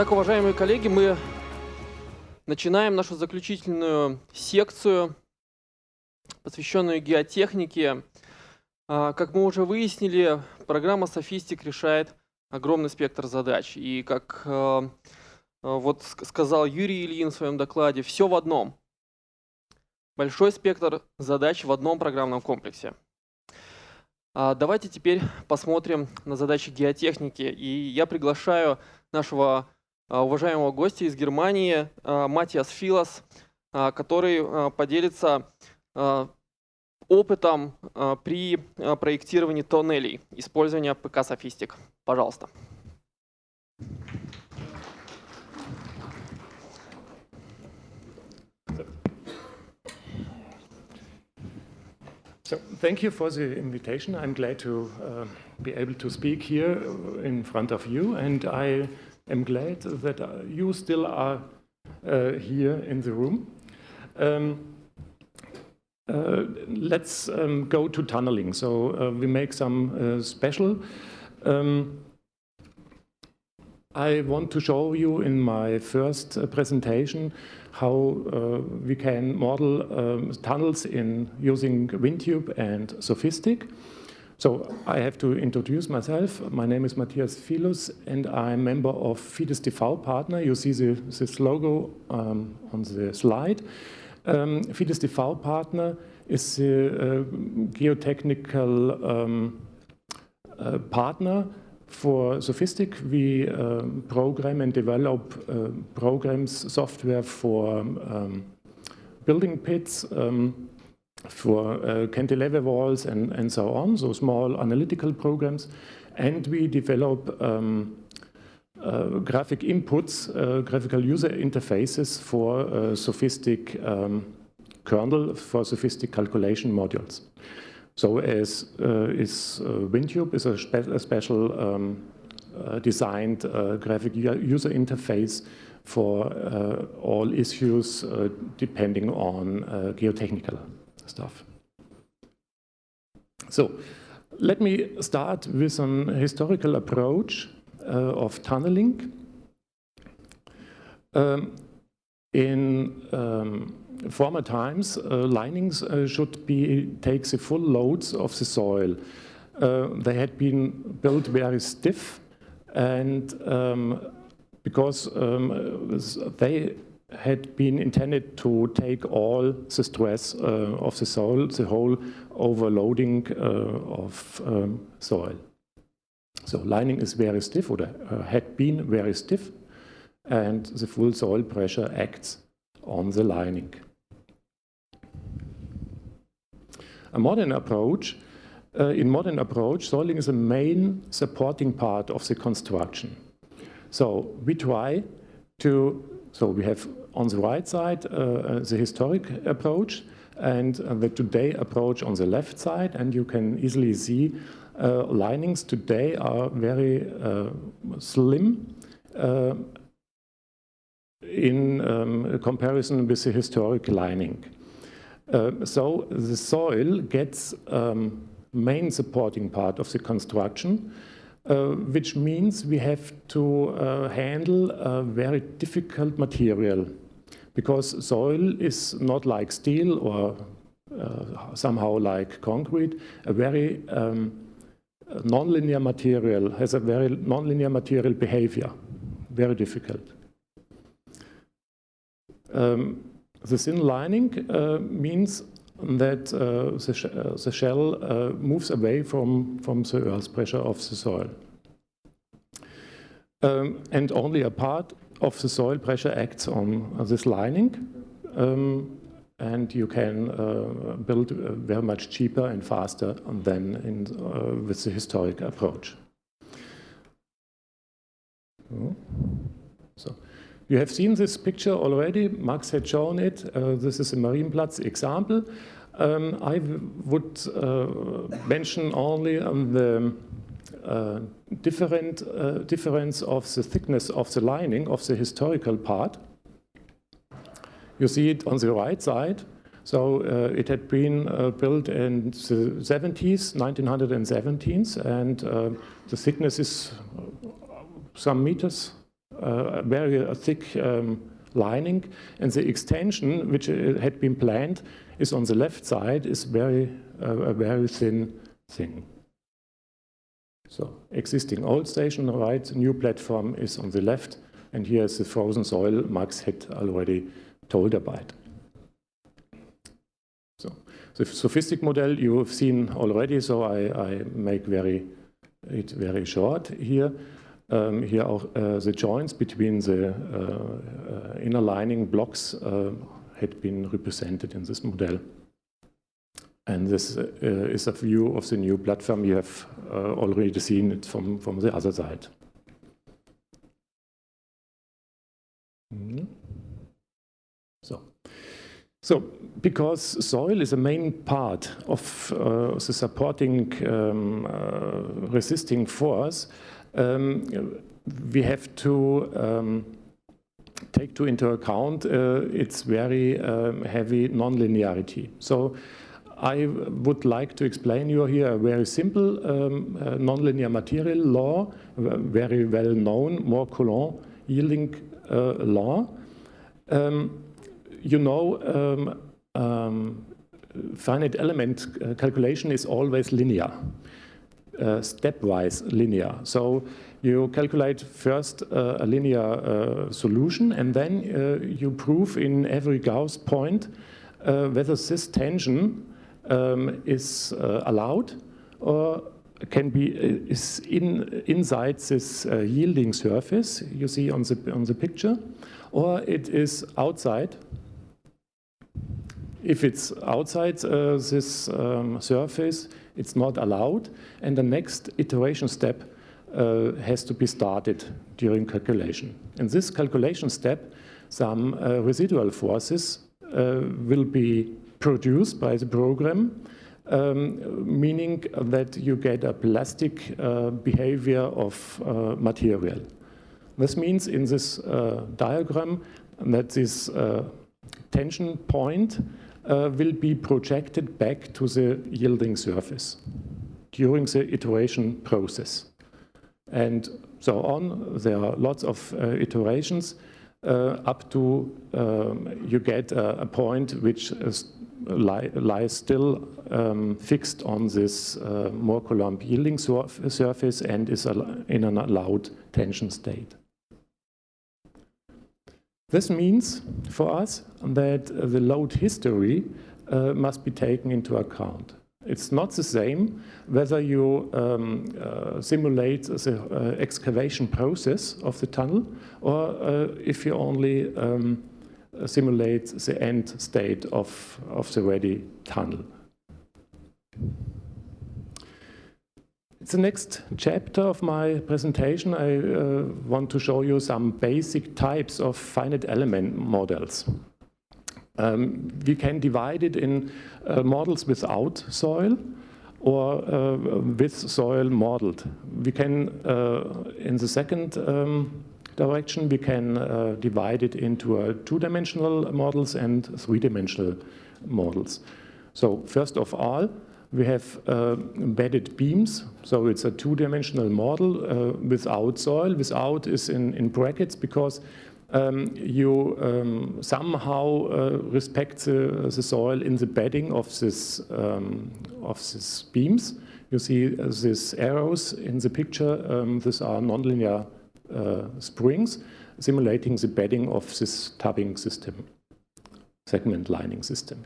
Итак, уважаемые коллеги, мы начинаем нашу заключительную секцию, посвященную геотехнике. Как мы уже выяснили, программа SOFiSTiK решает огромный спектр задач. И как вот сказал Юрий Ильин в своем докладе, все в одном. Большой спектр задач в одном программном комплексе. Давайте теперь посмотрим на задачи геотехники. И я приглашаю нашего уважаемого гостя из Германии, Matthias Filus, который поделится опытом при проектировании тоннелей, использования ПК SOFiSTiK. Пожалуйста. So, thank you for the invitation. I'm glad to be able to speak here in front of you, and I am glad that you still are here in the room. Let's go to tunneling. So we make some special. I want to show you in my first presentation how we can model tunnels using WinTUBE and SOFiSTiK. So I have to introduce myself. My name is Matthias Filus, and I'm a member of FIDES DV-Partner. You see this logo on the slide. FIDES DV-Partner is a geotechnical partner for SOFiSTiK. We program and develop programs, software for building pits, for cantilever walls and so on, so small analytical programs. And we develop graphic inputs, graphical user interfaces for SOFiSTiK kernel, for SOFiSTiK calculation modules. So as WinTUBE is a special designed graphic user interface for all issues depending on geotechnical stuff. So let me start with an historical approach of tunneling. In former times, linings should take the full loads of the soil. They had been built very stiff, and because they had been intended to take all the stress of the soil, the whole overloading of soil. So lining is very stiff, or had been very stiff, and the full soil pressure acts on the lining. In modern approach, soiling is the main supporting part of the construction. So we try to, we have on the right side the historic approach and the today approach on the left side, and you can easily see linings today are very slim in comparison with the historic lining. So the soil gets main supporting part of the construction, which means we have to handle a very difficult material, because soil is not like steel or somehow like concrete, a very nonlinear material, has a very nonlinear material behavior, very difficult. The thin lining means that the shell moves away from the earth pressure of the soil. And only a part of the soil pressure acts on this lining, and you can build very much cheaper and faster than with the historic approach. So. You have seen this picture already. Max had shown it. This is a Marienplatz example. I would mention only the difference of the thickness of the lining of the historical part. You see it on the right side. So it had been built in the 1970s, and the thickness is some meters a very thick lining, and the extension which had been planned is on the left side, is a very thin thing. So existing old station, right, new platform is on the left, and here is the frozen soil Max had already told about. So the SOFiSTiK model you have seen already, so I make it very short here. Here are the joints between the inner lining blocks had been represented in this model. And this is a view of the new platform. You have already seen it from the other side. So because soil is a main part of the supporting resisting force, we have to take into account its very heavy nonlinearity. So I would like to explain you here a very simple nonlinear material law, very well known, Moore-Coulomb yielding law. You know, finite element calculation is always linear, stepwise linear. So you calculate first a linear solution, and then you prove in every Gauss point whether this tension is allowed or can be inside this yielding surface you see on the picture, or it is outside. If it's outside this surface, it's not allowed, and the next iteration step has to be started during calculation. In this calculation step, some residual forces will be produced by the program, meaning that you get a plastic behavior of material. This means in this diagram that this tension point will be projected back to the yielding surface during the iteration process. And so on, there are lots of iterations up to you get a point which lies still fixed on this Moore-Coulomb yielding surface and is in an allowed tension state. This means for us that the load history must be taken into account. It's not the same whether you simulate the excavation process of the tunnel or if you only simulate the end state of the ready tunnel. It's the next chapter of my presentation. I want to show you some basic types of finite element models. We can divide it in models without soil or with soil modeled. We can, in the second direction, we can divide it into two-dimensional models and three-dimensional models. So first of all, we have bedded beams, so it's a two-dimensional model without soil. Without is in brackets because you somehow respect the soil in the bedding of this beams. You see these arrows in the picture. These are nonlinear springs simulating the bedding of this tubbing system, segment lining system.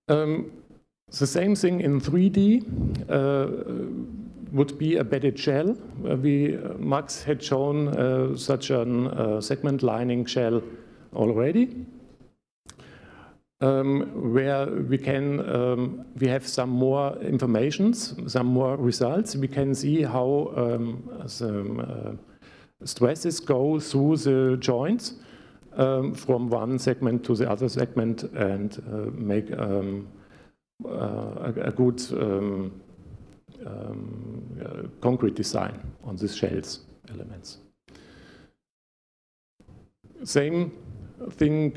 The same thing in 3D would be a bedded shell. Max had shown such a segment lining shell already, where we have some more informations, some more results. We can see how the stresses go through the joints from one segment to the other segment and make a good concrete design on these shells elements. Same thing,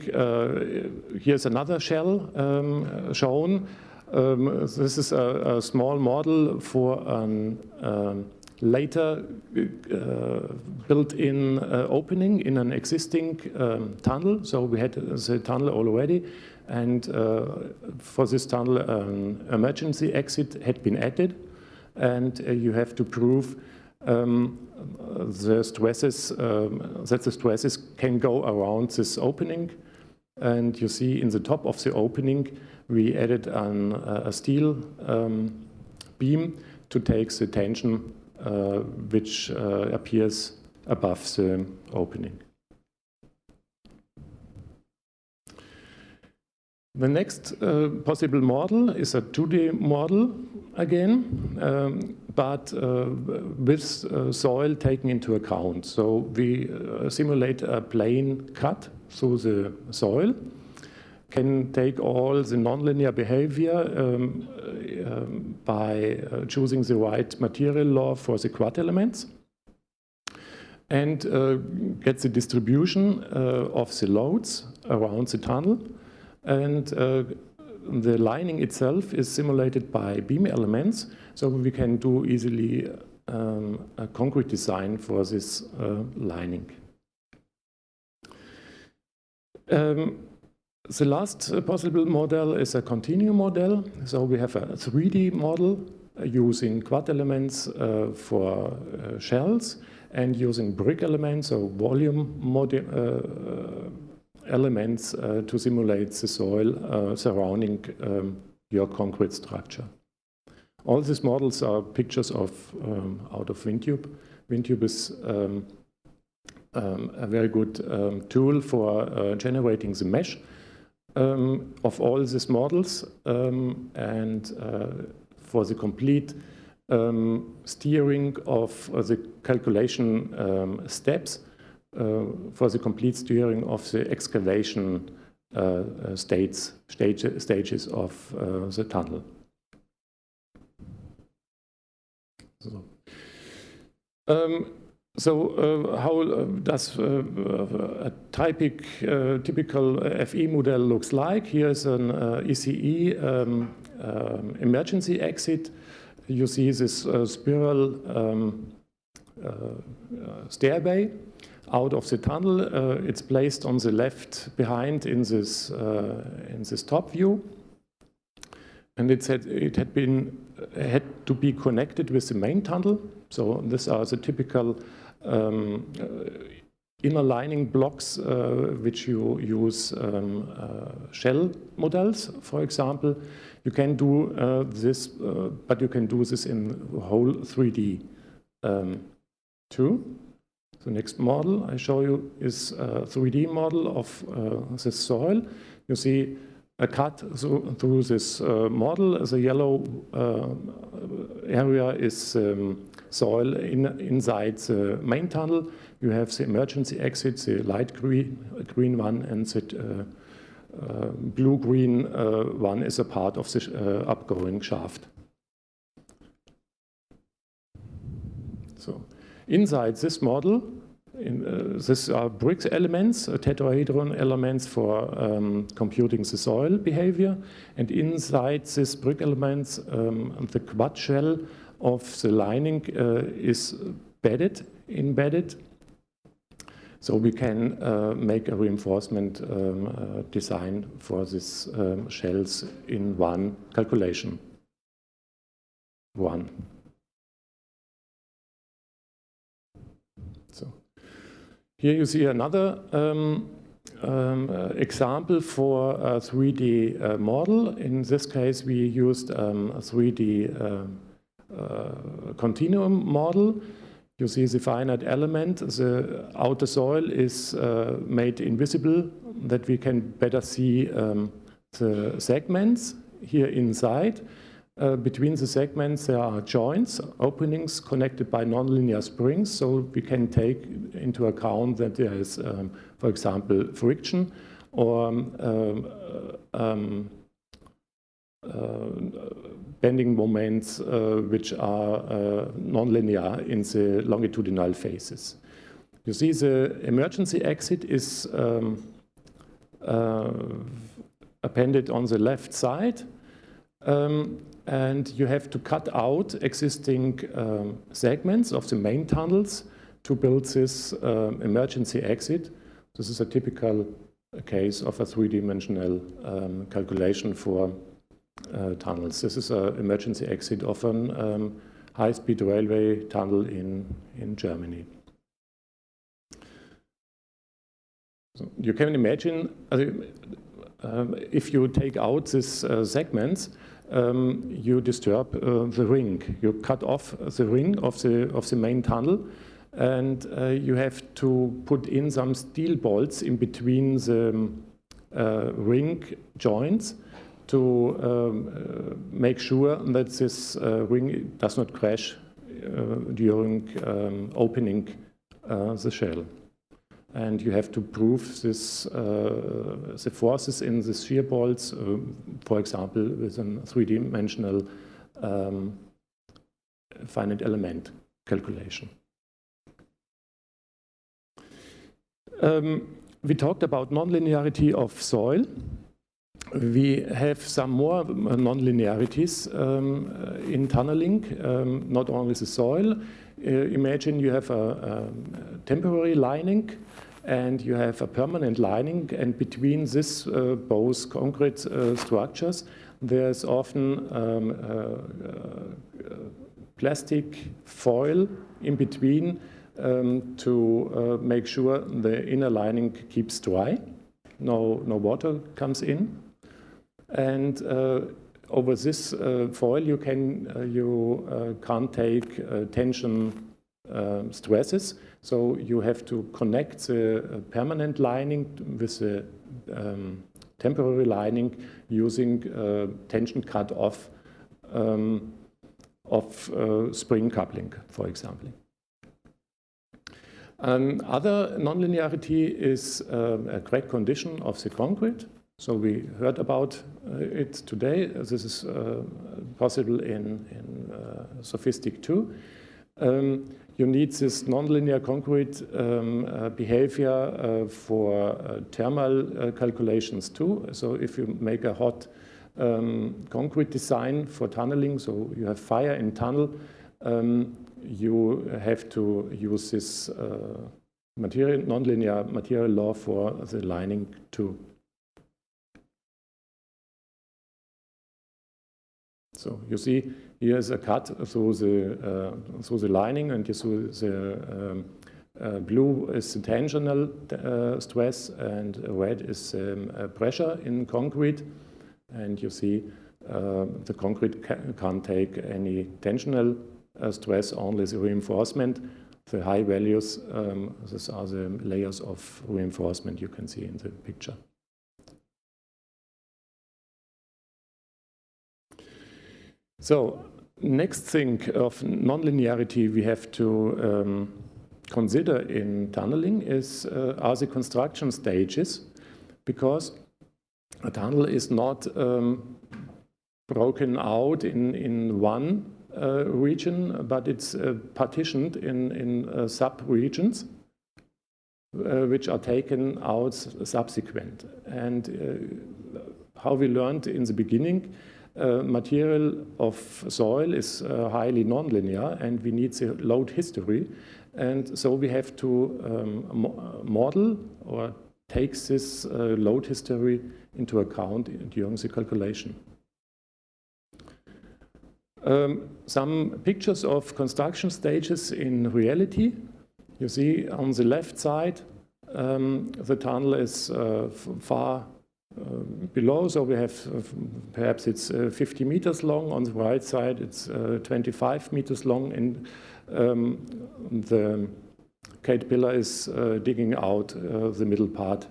here's another shell shown. This is a small model for a later built-in opening in an existing tunnel. So we had the tunnel already, and for this tunnel an emergency exit had been added, and you have to prove the stresses, that the stresses can go around this opening. And you see in the top of the opening we added a steel beam to take the tension which appears above the opening. The next possible model is a 2D model again, but with soil taken into account. So we simulate a plane cut through the soil, can take all the nonlinear behavior by choosing the right material law for the quad elements, and get the distribution of the loads around the tunnel. And the lining itself is simulated by beam elements, so we can do easily a concrete design for this lining. The last possible model is a continuum model. So we have a 3D model using quad elements for shells, and using brick elements or volume elements to simulate the soil surrounding your concrete structure. All these models are pictures of out of WinTUBE. WinTUBE is a very good tool for generating the mesh of all these models, and for the complete steering of the calculation steps, for the complete steering of the excavation stages of the tunnel. So, how does a typical FE model looks like? Here's an ECE emergency exit. You see this spiral stairway out of the tunnel. It's placed on the left behind in this top view, and it had to be connected with the main tunnel. So these are the typical inner lining blocks which you use shell models, for example. You can do this, but you can do this in whole 3D too. The next model I show you is a 3D model of the soil. You see a cut through this model. The yellow area is soil inside the main tunnel. You have the emergency exit, the light green one, and the blue-green one is a part of the upgoing shaft. So inside this model, these are bricks elements, tetrahedron elements for computing the soil behavior, and inside these brick elements, the quad shell of the lining is embedded, so we can make a reinforcement design for these shells in one calculation. Here you see another example for a 3D model. In this case, we used a 3D continuum model. You see the finite element. The outer soil is made invisible, that we can better see the segments here inside. Between the segments there are joints, openings connected by nonlinear springs, so we can take into account that there is, for example, friction or bending moments which are nonlinear in the longitudinal phases. You see the emergency exit is appended on the left side. and you have to cut out existing segments of the main tunnels to build this emergency exit. This is a typical case of a three-dimensional calculation for tunnels. This is an emergency exit of a high-speed railway tunnel in Germany. So you can imagine if you take out these segments, you disturb the ring. You cut off the ring of the main tunnel, and you have to put in some steel bolts in between the ring joints to make sure that this ring does not crash during opening the shell. And you have to prove this, the forces in the shear bolts, for example, with a three-dimensional finite element calculation. We talked about nonlinearity of soil. We have some more nonlinearities in tunneling, not only the soil. Imagine you have a temporary lining and you have a permanent lining, and between this both concrete structures, there's often plastic foil in between to make sure the inner lining keeps dry, no water comes in. And over this foil you can't take tension stresses, so you have to connect the permanent lining with the temporary lining using tension cut off of spring coupling, for example. Another nonlinearity is a crack condition of the concrete. So we heard about it today. This is possible in SOFiSTiK 2. You need this nonlinear concrete behavior for thermal calculations too. So if you make a hot concrete design for tunneling, so you have fire in tunnel, you have to use this nonlinear material law for the lining too. So you see here is a cut through the lining, and you see the blue is the tensional stress, and red is pressure in concrete. And you see the concrete can't take any tensional stress, only the reinforcement. The high values, these are the layers of reinforcement you can see in the picture. So, next thing of nonlinearity we have to consider in tunneling are the construction stages, because a tunnel is not broken out in one region, but it's partitioned in sub-regions which are taken out subsequent. And how we learned in the beginning, material of soil is highly nonlinear, and we need the load history. And so we have to model or take this load history into account during the calculation. Some pictures of construction stages in reality. You see on the left side, the tunnel is far below, so we have perhaps it's 50 meters long. On the right side, it's 25 meters long, and the caterpillar is digging out the middle part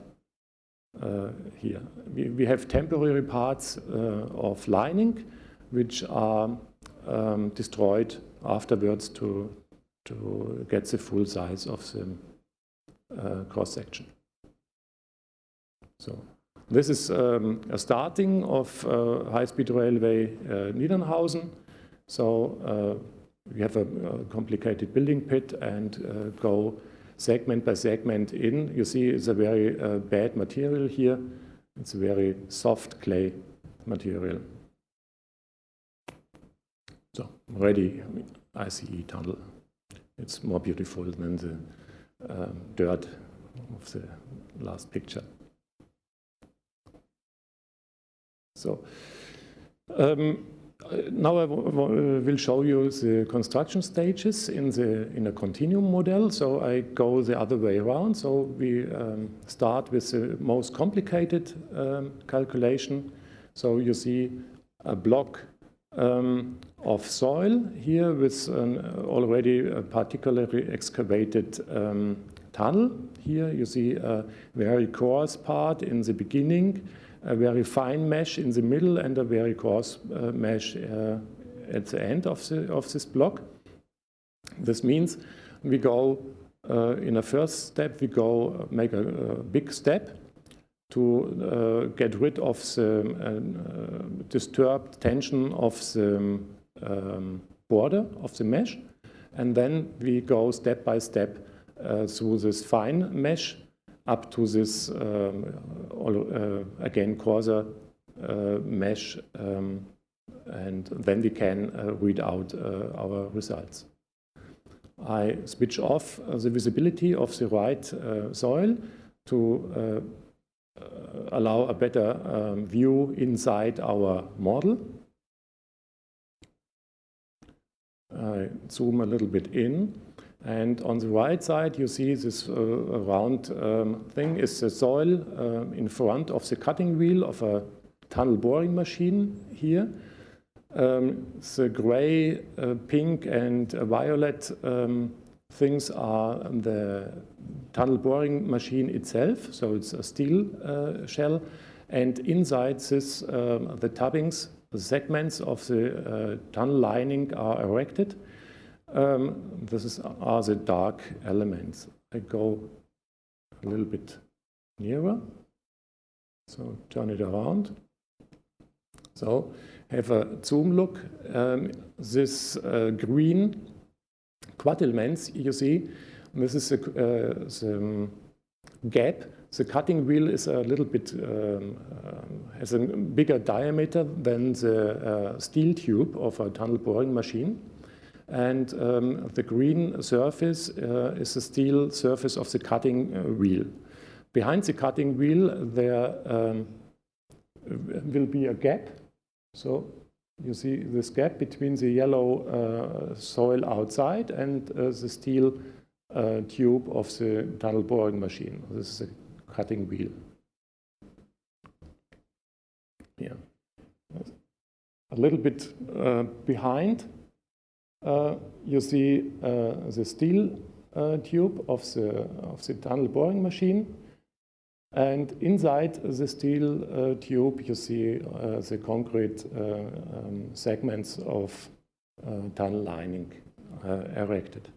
here. We have temporary parts of lining, which are destroyed afterwards to get the full size of the cross section. So this is a starting of high-speed railway Niedernhausen. So we have a complicated building pit and go segment by segment in. You see it's a very bad material here. It's a very soft clay material. So already ICE tunnel. It's more beautiful than the dirt of the last picture. So now I will show you the construction stages in a continuum model. So I go the other way around. So we start with the most complicated calculation. So you see a block of soil here with an already particularly excavated tunnel. Here you see a very coarse part in the beginning, a very fine mesh in the middle, and a very coarse mesh at the end of this block. This means we go in a first step, we go make a big step to get rid of the disturbed tension of the border of the mesh, and then we go step by step through this fine mesh up to this again coarser mesh, and then we can read out our results. I switch off the visibility of the right soil to allow a better view inside our model. I zoom a little bit in, and on the right side you see this round thing is the soil in front of the cutting wheel of a tunnel boring machine here. The gray, pink and violet things are the tunnel boring machine itself, so it's a steel shell, and inside this the tubbings, the segments of the tunnel lining are erected. This are the dark elements. I go a little bit nearer, so turn it around. So have a zoom look. This green quad elements you see, this is the gap. The cutting wheel is a little bit, has a bigger diameter than the steel tube of a tunnel boring machine. And the green surface is the steel surface of the cutting wheel. Behind the cutting wheel there will be a gap. So you see this gap between the yellow soil outside and the steel tube of the tunnel boring machine. This is a cutting wheel. Yeah. A little bit behind you see the steel tube of the tunnel boring machine, and inside the steel tube you see the concrete segments of tunnel lining erected.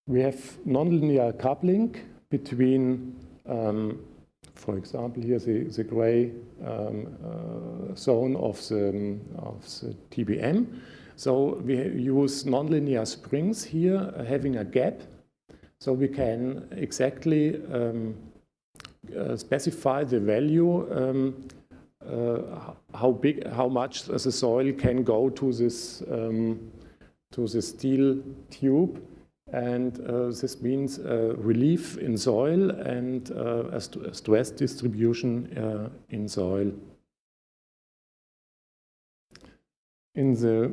We have nonlinear coupling between, for example, here the gray zone of the TBM. So we use nonlinear springs here having a gap, so we can exactly specify the value, how much the soil can go to this steel tube, and this means relief in soil and a stress distribution in soil. In the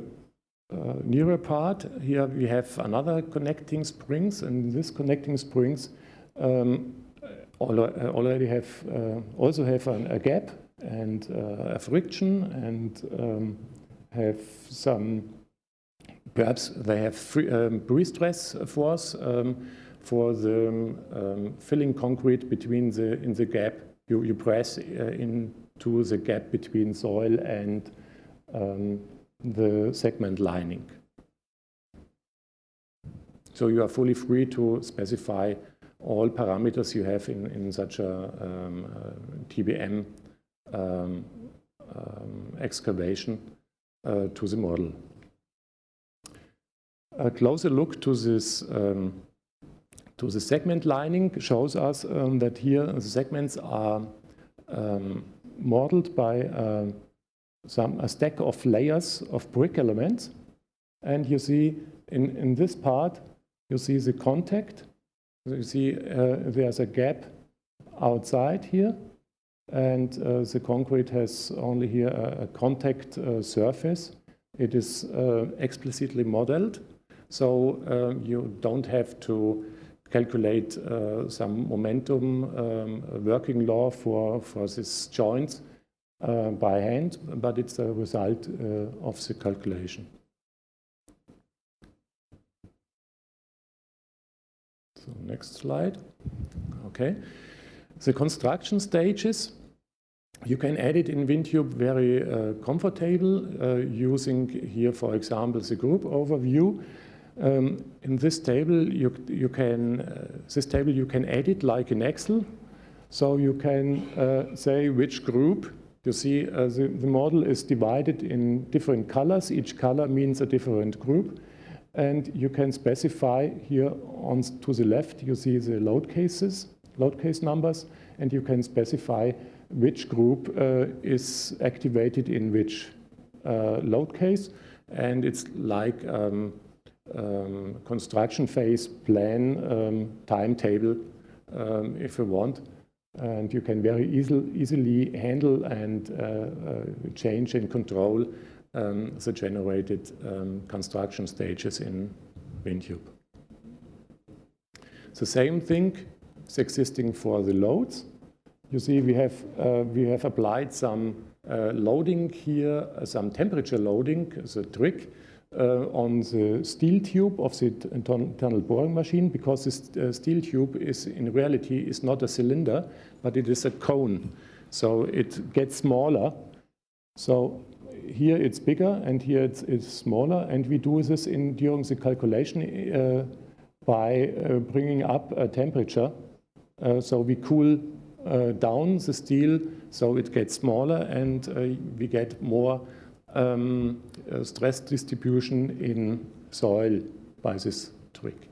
nearer part, here we have another connecting springs, and these connecting springs already have also have a gap and a friction, and have some, perhaps they have pre-stress force for the filling concrete between in the gap. You press into the gap between soil and the segment lining. So you are fully free to specify all parameters you have in such a TBM excavation to the model. A closer look to this to the segment lining shows us that here the segments are modeled by a stack of layers of brick elements. And you see in this part, you see the contact. You see there's a gap outside here. And the concrete has only here a contact surface. It is explicitly modeled. So you don't have to calculate some momentum working law for these joints by hand, but it's a result of the calculation. So next slide. Okay. The construction stages, you can edit in WinTUBE very comfortable using here, for example, the group overview. In this table, you can edit like in Excel. So you can say which group. You see the model is divided in different colors. Each color means a different group. And you can specify here to the left, you see the load case numbers, and you can specify which group is activated in which load case. And it's like construction phase plan timetable if you want. And you can very easily handle and change and control the generated construction stages in WinTUBE. The same thing is existing for the loads. You see we have applied some loading here, some temperature loading, the trick, on the steel tube of the tunnel boring machine, because this steel tube is in reality is not a cylinder, but it is a cone. So it gets smaller. So here it's bigger and here it's smaller, and we do this during the calculation by bringing up a temperature. So we cool down the steel so it gets smaller, and we get more stress distribution in soil by this trick.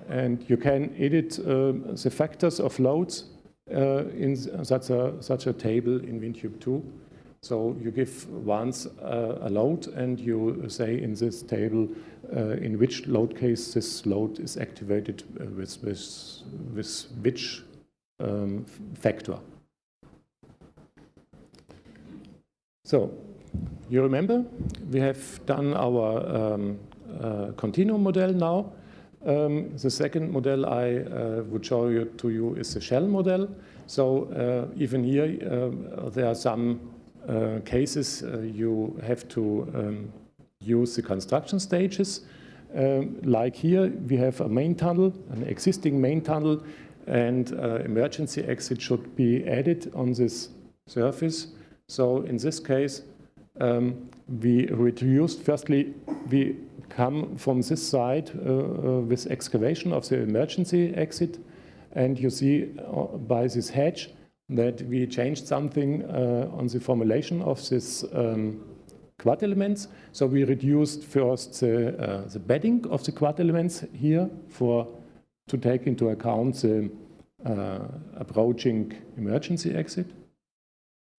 And you can edit the factors of loads in such a table in WinTUBE 2. So you give once a load, and you say in this table in which load case this load is activated with which factor. So you remember we have done our continuum model now. The second model I would show to you is the shell model. So even here there are some cases you have to use the construction stages. Like here we have a main tunnel, an existing main tunnel, and emergency exit should be added on this surface. So in this case we reduced, firstly we come from this side with excavation of the emergency exit, and you see by this hedge that we changed something on the formulation of this quad elements. So we reduced first the bedding of the quad elements here to take into account the approaching emergency exit.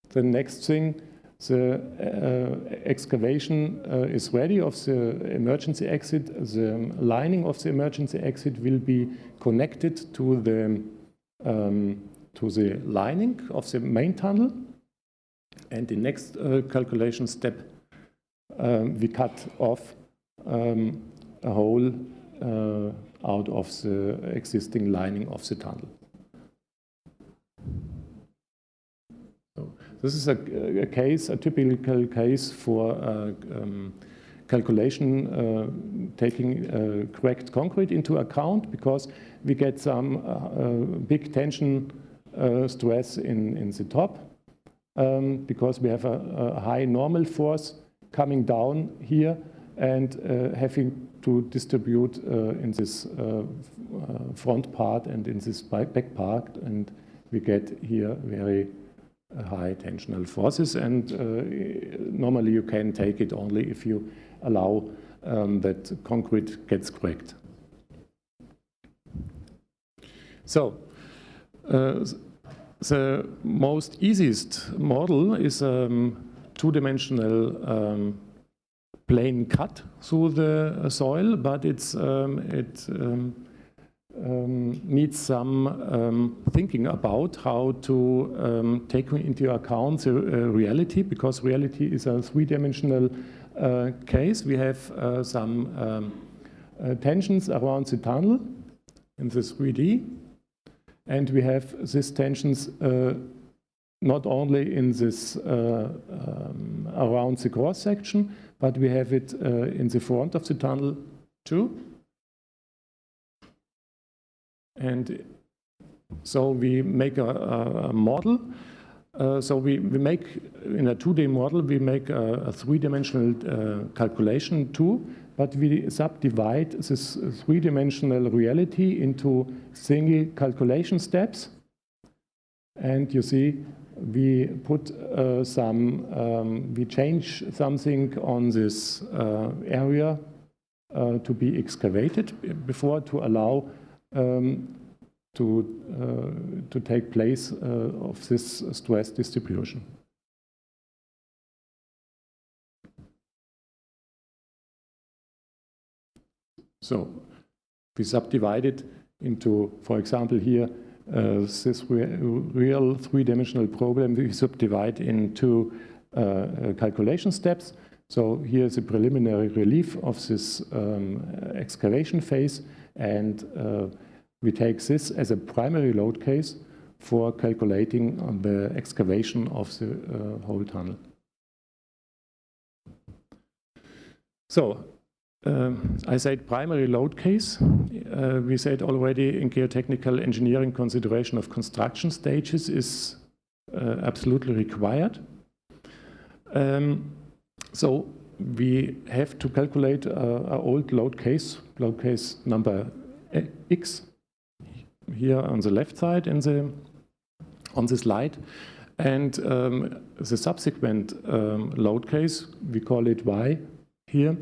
The next thing, the excavation is ready of the emergency exit. The lining of the emergency exit will be connected to the lining of the main tunnel. And the next calculation step, we cut off a hole out of the existing lining of the tunnel. So this is a typical case for calculation taking correct concrete into account, because we get some big tension stress in the top, because we have a high normal force coming down here and having to distribute in this front part and in this back part, and we get here very high tensional forces, and normally you can take it only if you allow that concrete gets cracked. So the most easiest model is two-dimensional plane cut through the soil, but it needs some thinking about how to take into account the reality, because reality is a three-dimensional case. We have some tensions around the tunnel in the 3D, and we have these tensions not only in this around the cross section, but we have it in the front of the tunnel too. And so we make a model. So we make, in a 2D model, we make a three-dimensional calculation too, but we subdivide this three-dimensional reality into single calculation steps. And you see, we put we change something on this area to be excavated before to allow to take place of this stress distribution. So we subdivide it into, for example, here, this real three-dimensional problem we subdivide into calculation steps. So here's a preliminary relief of this excavation phase, and we take this as a primary load case for calculating the excavation of the whole tunnel. So I said primary load case. We said already in geotechnical engineering, consideration of construction stages is absolutely required. So we have to calculate an old load case number X, here on the left side on the slide. And the subsequent load case, we call it Y here,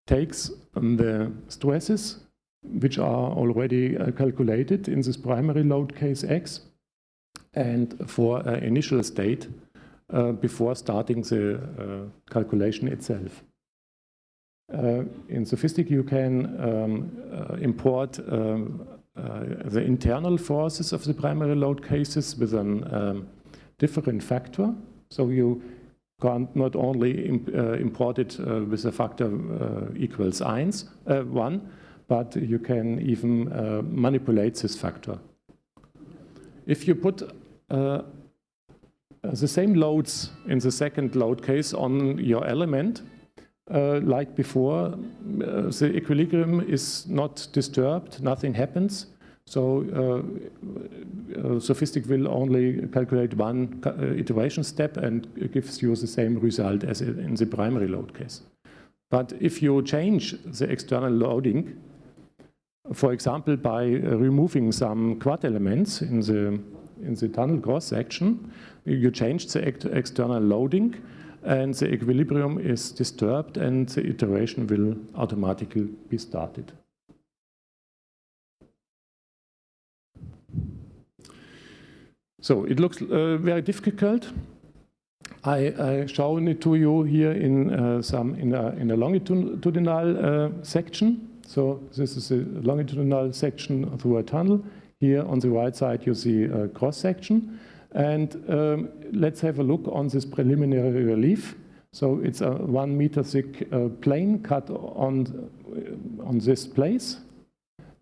takes the stresses which are already calculated in this primary load case X, and for an initial state before starting the calculation itself. In SOFiSTiK you can import the internal forces of the primary load cases with a different factor. So you can't not only import it with a factor equals 1, but you can even manipulate this factor. If you put the same loads in the second load case on your element, like before, the equilibrium is not disturbed, nothing happens. So SOFiSTiK will only calculate one iteration step and it gives you the same result as in the primary load case. But if you change the external loading, for example, by removing some quad elements in the tunnel cross section, you change the external loading and the equilibrium is disturbed and the iteration will automatically be started. So it looks very difficult. I shown it to you here in a longitudinal section. So this is a longitudinal section through a tunnel. Here on the right side you see a cross section. And let's have a look on this preliminary relief. So it's a 1 meter thick plane cut on this place.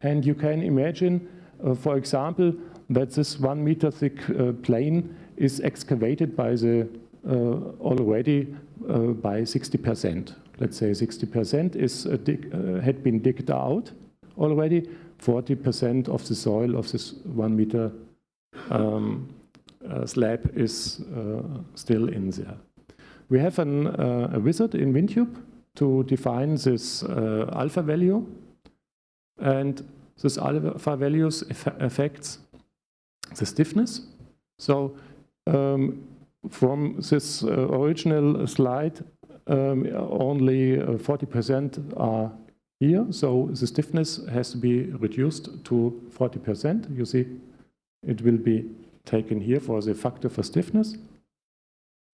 And you can imagine, for example, that this 1 meter thick plane is excavated by the already by 60%. Let's say 60% is had been digged out already. 40% of the soil of this 1 meter slab is still in there. We have a wizard in WinTUBE to define this alpha value, and this alpha values affects the stiffness. So from this original slide, only 40% are here. So the stiffness has to be reduced to 40%. You see, it will be taken here for the factor for stiffness.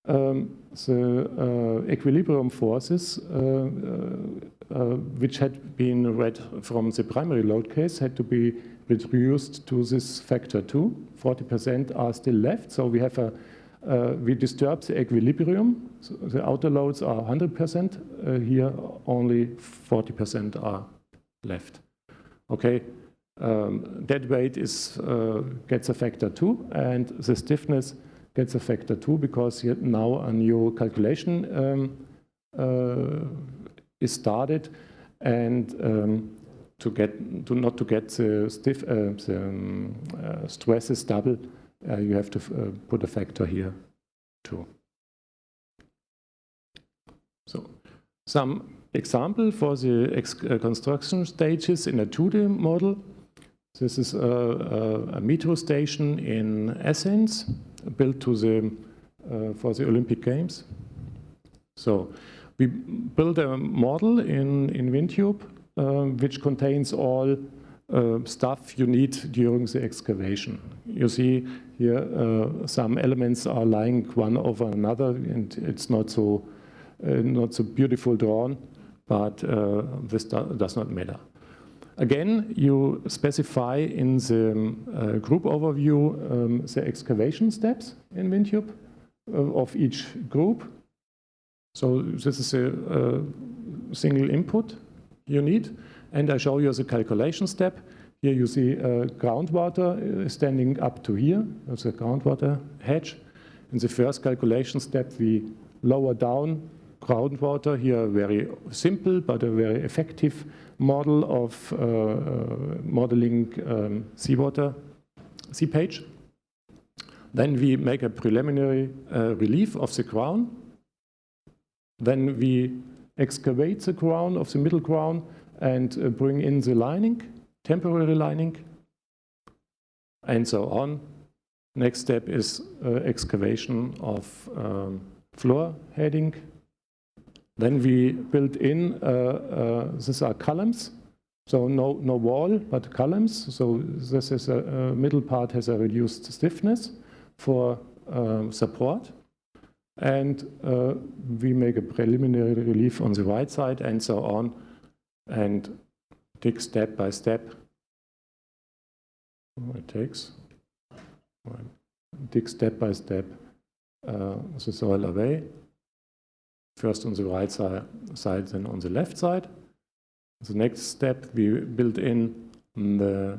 the equilibrium forces which had been read from the primary load case had to be reduced to this factor 2. 40% are still left, so we have we disturb the equilibrium. So the outer loads are 100%. Here only 40% are left. Okay, dead weight is gets a factor 2, and the stiffness gets a factor 2 because now a new calculation is started, and not to get the stresses double, you have to put a factor here too. So some example for the construction stages in a 2D model. This is a metro station in Athens, built to for the Olympic Games. So we build a model in WinTUBE which contains all stuff you need during the excavation. You see here some elements are lying one over another, and it's not so beautiful drawn, but this does not matter. Again, you specify in the group overview the excavation steps in WinTUBE of each group. So this is a single input you need, and I show you the calculation step. Here you see groundwater standing up to here. That's a groundwater hedge. In the first calculation step, we lower down groundwater. Here, very simple but a very effective model of modeling seepage. Then we make a preliminary relief of the ground. Then we excavate the ground of the middle ground and bring in the lining, temporary lining, and so on. Next step is excavation of floor heading. Then we build in, these are columns, so no wall, but columns. So this is a middle part has a reduced stiffness for support. And we make a preliminary relief on the right side and so on, and dig step by step. It takes. Dig step by step the soil away. First on the right side, then on the left side. The next step, we build in the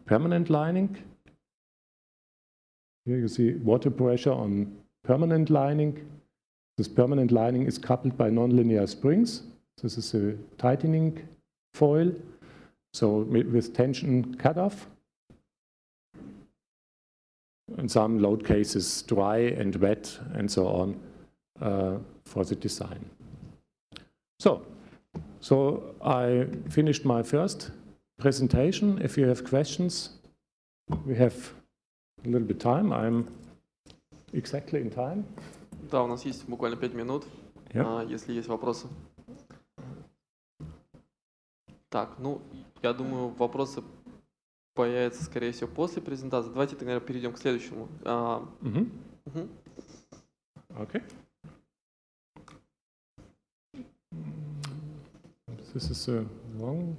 permanent lining. Here you see water pressure on permanent lining. This permanent lining is coupled by nonlinear springs. This is a tightening foil, so with tension cutoff. In some load cases, dry and wet and so on for the design. So I finished my first presentation. If you have questions, we have a little bit time. I'm exactly in time. Да, у нас есть буквально 5 минут, если есть вопросы. Так, ну, я думаю, вопросы появятся, скорее всего, после презентации. Давайте, наверное, перейдем к следующему. Okay. This is a long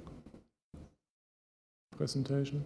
presentation.